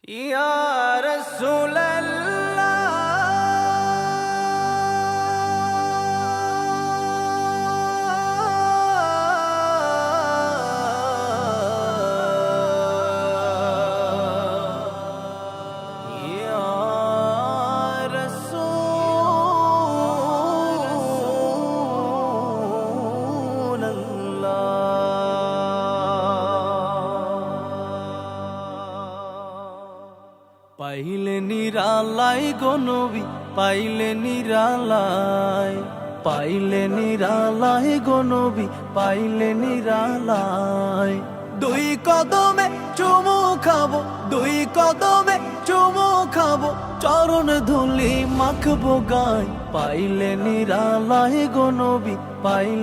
ইয়া রাসূলাল্লাহ ইয়া রাসূলাল্লাহ পাইলে নিরালাই গো নবী পাইলে নিরালাই পাইলে নিরালাই গো নবী পাইলে নিরালাই দুই কদমে চুমু খাবো দুই কদমে চুমু খাবো চরণ ধুলি মাখবো গায় পাইলে নিরালাই গো নবী পাইলে